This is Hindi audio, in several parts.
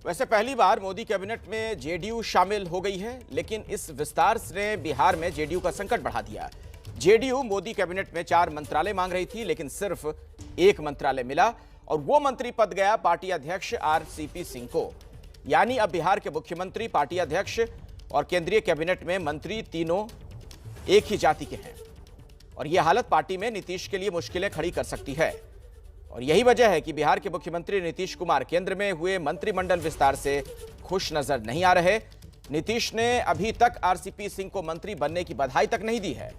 वैसे पहली बार मोदी कैबिनेट में जेडीयू शामिल हो गई है, लेकिन इस विस्तार ने बिहार में जेडीयू का संकट बढ़ा दिया। जेडीयू मोदी कैबिनेट में 4 मंत्रालय मांग रही थी, लेकिन सिर्फ 1 मंत्रालय मिला और वो मंत्री पद गया पार्टी अध्यक्ष आरसीपी सिंह को। यानी अब बिहार के मुख्यमंत्री, पार्टी अध्यक्ष और केंद्रीय कैबिनेट में मंत्री तीनों एक ही जाति के हैं और यह हालत पार्टी में नीतीश के लिए मुश्किलें खड़ी कर सकती है। और यही वजह है कि बिहार के मुख्यमंत्री नीतीश कुमार केंद्र में हुए मंत्रिमंडल विस्तार से खुश नजर नहीं आ रहे। नीतीश ने अभी तक आरसीपी सिंह को मंत्री बनने की बधाई तक नहीं दी है।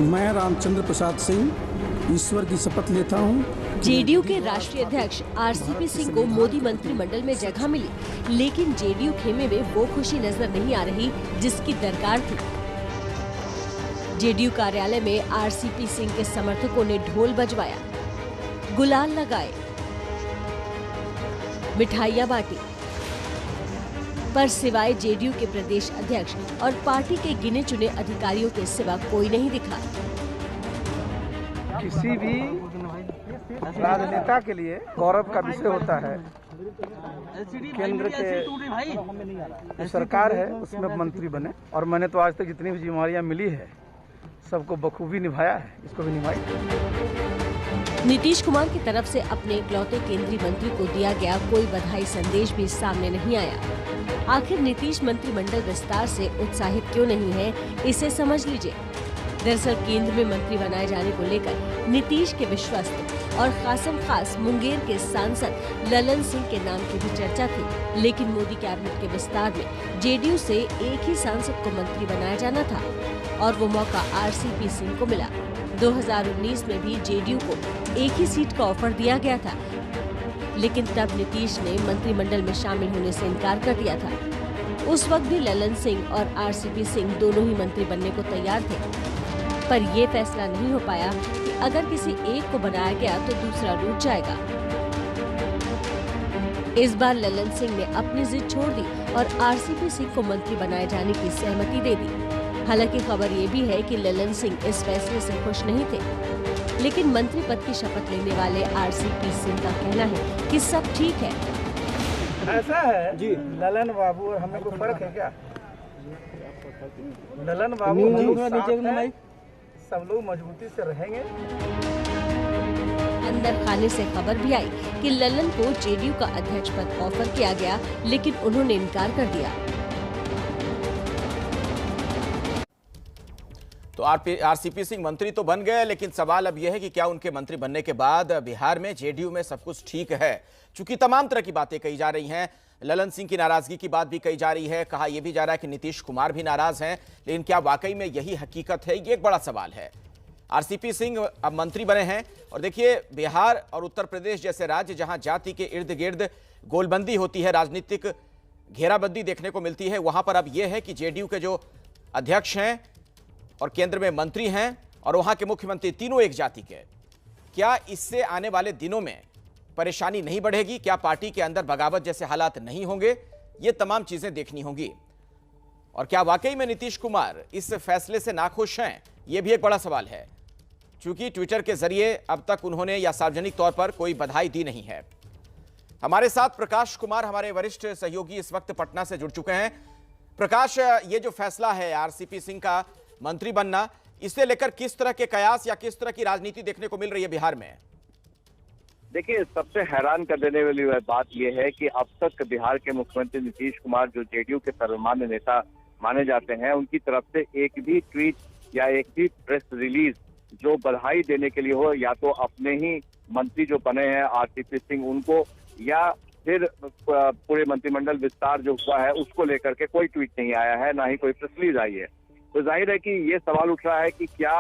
मैं रामचंद्र प्रसाद सिंह ईश्वर की शपथ लेता हूं। जेडीयू के राष्ट्रीय अध्यक्ष आरसीपी सिंह को मोदी मंत्रिमंडल में जगह मिली, लेकिन जेडीयू खेमे में वो खुशी नजर नहीं आ रही जिसकी दरकार थी। जेडीयू कार्यालय में आरसीपी सिंह के समर्थकों ने ढोल बजवाया, गुलाल लगाए, मिठाइयां बांटी, पर सिवाय जेडीयू के प्रदेश अध्यक्ष और पार्टी के गिने चुने अधिकारियों के सिवा कोई नहीं दिखा। किसी भी राजनेता के लिए गौरव का विषय होता है केंद्र के जो सरकार है उसमें मंत्री बने, और मैंने तो आज तक जितनी भी जिम्मेवारियां मिली है सबको बखूबी निभाया है, इसको भी निभाई। नीतीश कुमार की तरफ से अपने इकलौते केंद्रीय मंत्री को दिया गया कोई बधाई संदेश भी सामने नहीं आया। आखिर नीतीश मंत्रिमंडल विस्तार से उत्साहित क्यों नहीं है, इसे समझ लीजिए। दरअसल केंद्र में मंत्री बनाए जाने को लेकर नीतीश के विश्वस्त और खासम खास मुंगेर के सांसद ललन सिंह के नाम की भी चर्चा थी, लेकिन मोदी कैबिनेट के विस्तार में जेडीयू से एक ही सांसद को मंत्री बनाया जाना था और वो मौका आरसीपी सिंह को मिला। 2019 में भी जेडीयू को एक ही सीट का ऑफर दिया गया था, लेकिन तब नीतीश ने मंत्रिमंडल में शामिल होने से इनकार कर दिया था। उस वक्त भी ललन सिंह और आरसीपी सिंह दोनों ही मंत्री बनने को तैयार थे, पर ये फैसला नहीं हो पाया कि अगर किसी एक को बनाया गया तो दूसरा रूठ जाएगा। इस बार ललन सिंह ने अपनी जिद छोड़ दी और आरसीपी सिंह को मंत्री बनाए जाने की सहमति दे दी। हालांकि खबर ये भी है कि ललन सिंह इस फैसले से खुश नहीं थे, लेकिन मंत्री पद की शपथ लेने वाले आरसीपी सिंह का कहना है कि सब ठीक है। ऐसा है जी, ललन बाबू और हमें कोई फर्क है क्या? ललन बाबू नीचे सब लोग मजबूती से रहेंगे। अंदर खाने से खबर भी आई कि ललन को जेडीयू का अध्यक्ष पद ऑफर किया गया, लेकिन उन्होंने इनकार कर दिया। तो आरसीपी सिंह मंत्री तो बन गए, लेकिन सवाल अब यह है कि क्या उनके मंत्री बनने के बाद बिहार में जेडीयू में सब कुछ ठीक है? चूंकि तमाम तरह की बातें कही जा रही हैं, ललन सिंह की नाराजगी की बात भी कही जा रही है, कहा यह भी जा रहा है कि नीतीश कुमार भी नाराज हैं, लेकिन क्या वाकई में यही हकीकत है? ये एक बड़ा सवाल है। आरसीपी सिंह अब मंत्री बने हैं और देखिए, बिहार और उत्तर प्रदेश जैसे राज्य जहां जाति के इर्द गिर्द गोलबंदी होती है, राजनीतिक घेराबंदी देखने को मिलती है, वहां पर अब यह है कि जेडीयू के जो अध्यक्ष हैं और केंद्र में मंत्री हैं और वहां के मुख्यमंत्री तीनों एक जाति के। क्या इससे आने वाले दिनों में परेशानी नहीं बढ़ेगी? क्या पार्टी के अंदर बगावत जैसे हालात नहीं होंगे? ये तमाम चीजें देखनी होंगी। और क्या वाकई में नीतीश कुमार इस फैसले से नाखुश हैं? यह भी एक बड़ा सवाल है, क्योंकि ट्विटर के जरिए अब तक उन्होंने या सार्वजनिक तौर पर कोई बधाई दी नहीं है। हमारे साथ प्रकाश कुमार, हमारे वरिष्ठ सहयोगी, इस वक्त पटना से जुड़ चुके हैं। प्रकाश, ये जो फैसला है आरसीपी सिंह का मंत्री बनना, इसे लेकर किस तरह के कयास या किस तरह की राजनीति देखने को मिल रही है बिहार में? देखिए, सबसे हैरान कर देने वाली बात यह है कि अब तक बिहार के मुख्यमंत्री नीतीश कुमार, जो जेडीयू के सर्वमान्य नेता माने जाते हैं, उनकी तरफ से एक भी ट्वीट या एक भी प्रेस रिलीज जो बधाई देने के लिए हो, या तो अपने ही मंत्री जो बने हैं आरसीपी सिंह उनको, या फिर पूरे मंत्रिमंडल विस्तार जो हुआ है उसको लेकर के कोई ट्वीट नहीं आया है, ना ही कोई प्रेस रिलीज आई है। तो जाहिर है कि ये सवाल उठ रहा है कि क्या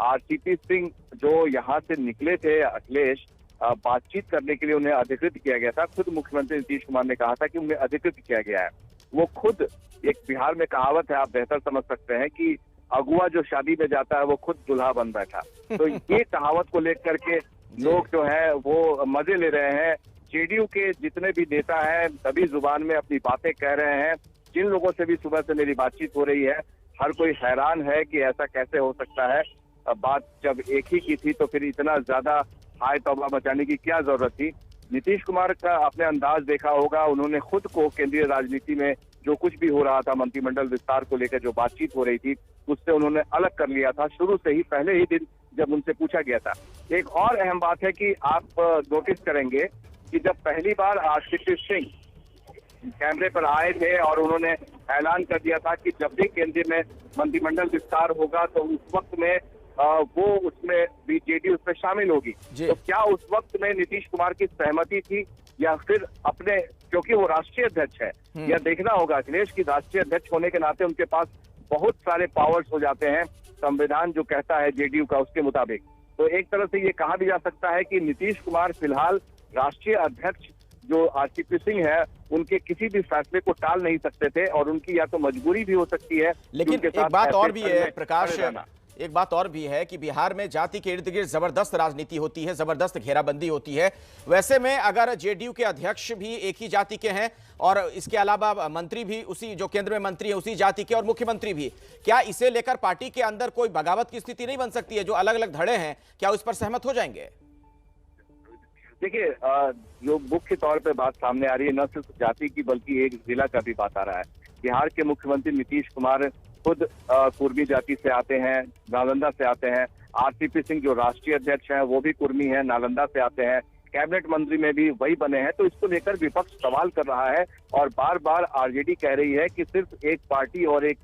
आरसीपी सिंह जो यहाँ से निकले थे अखिलेश, बातचीत करने के लिए उन्हें अधिकृत किया गया था। खुद मुख्यमंत्री नीतीश कुमार ने कहा था कि उन्हें अधिकृत किया गया है। वो खुद, एक बिहार में कहावत है, आप बेहतर समझ सकते हैं कि अगुआ जो शादी में जाता है वो खुद दुल्हा बन बैठा। तो ये कहावत को लेकर के लोग जो है वो मजे ले रहे हैं। जेडीयू के जितने भी नेता हैं सभी जुबान में अपनी बातें कह रहे हैं। जिन लोगों से भी सुबह से मेरी बातचीत हो रही है, हर कोई हैरान है कि ऐसा कैसे हो सकता है। बात जब एक ही की थी तो फिर इतना ज्यादा हाय तौबा मचाने की क्या जरूरत थी। नीतीश कुमार का आपने अंदाज देखा होगा, उन्होंने खुद को केंद्रीय राजनीति में जो कुछ भी हो रहा था, मंत्रिमंडल विस्तार को लेकर जो बातचीत हो रही थी, उससे उन्होंने अलग कर लिया था शुरू से ही, पहले ही दिन जब उनसे पूछा गया था। एक और अहम बात है कि आप नोटिस करेंगे कि जब पहली बार आरसीपी सिंह कैमरे पर आए थे और उन्होंने ऐलान कर दिया था कि जब भी केंद्र में मंत्रिमंडल विस्तार होगा तो उस वक्त में वो उसमें जेडीयू उसमें शामिल होगी, तो क्या उस वक्त में नीतीश कुमार की सहमति थी या फिर अपने, क्योंकि वो राष्ट्रीय अध्यक्ष है, यह देखना होगा अखिलेश की राष्ट्रीय अध्यक्ष होने के नाते उनके पास बहुत सारे पावर्स हो जाते हैं, संविधान जो कहता है जेडीयू का उसके मुताबिक। तो एक तरह से ये कहा भी जा सकता है कि नीतीश कुमार फिलहाल राष्ट्रीय अध्यक्ष जो आरसीपी सिंह है उनके किसी भी फैसले को टाल नहीं सकते थे और उनकी या तो मजबूरी भी हो सकती है। लेकिन एक बात और भी है प्रकाश, एक बात और भी है कि बिहार में जाति के इर्द गिर्द जबरदस्त राजनीति होती है, जबरदस्त घेराबंदी होती है। वैसे में अगर जेडीयू के अध्यक्ष भी एक ही जाति के हैं और इसके अलावा मंत्री भी उसी, जो केंद्र में मंत्री है उसी जाति के और मुख्यमंत्री भी, क्या इसे लेकर पार्टी के अंदर कोई बगावत की स्थिति नहीं बन सकती है? जो अलग अलग धड़े हैं क्या उस पर सहमत हो जाएंगे? देखिए, जो मुख्य तौर पे बात सामने आ रही है, न सिर्फ जाति की बल्कि एक जिला का भी बात आ रहा है। बिहार के मुख्यमंत्री नीतीश कुमार खुद कुर्मी जाति से आते हैं, नालंदा से आते हैं। आरसीपी सिंह जो राष्ट्रीय अध्यक्ष हैं वो भी कुर्मी हैं, नालंदा से आते हैं। कैबिनेट मंत्री में भी वही बने हैं। तो इसको लेकर विपक्ष सवाल कर रहा है और बार बार आरजेडी कह रही है कि सिर्फ एक पार्टी और एक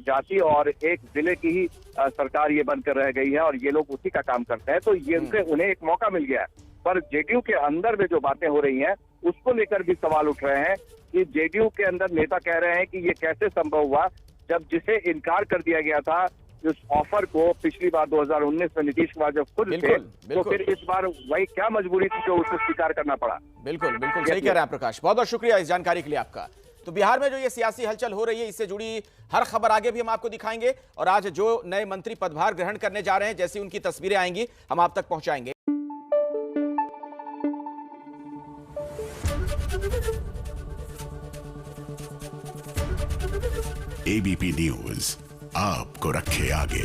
जाति और एक जिले की ही सरकार ये बनकर रह गई है और ये लोग उसी का काम करते हैं। तो ये उन्हें एक मौका मिल गया है। पर जेडीयू के अंदर में जो बातें हो रही हैं उसको लेकर भी सवाल उठ रहे हैं कि जेडीयू के अंदर नेता कह रहे हैं कि ये कैसे संभव हुआ जब जिसे इनकार कर दिया गया था उस ऑफर को पिछली बार 2019 में नीतीश कुमार जब खुद थे, तो फिर इस बार वही क्या मजबूरी थी जो उसे स्वीकार करना पड़ा। बिल्कुल बिल्कुल सही कह रहे हैं प्रकाश, बहुत बहुत शुक्रिया इस जानकारी के लिए आपका। तो बिहार में जो ये सियासी हलचल हो रही है इससे जुड़ी हर खबर आगे भी हम आपको दिखाएंगे और आज जो नए मंत्री पदभार ग्रहण करने जा रहे हैं जैसी उनकी तस्वीरें आएंगी हम आप तक पहुंचाएंगे। एबीपी न्यूज आपको रखे आगे।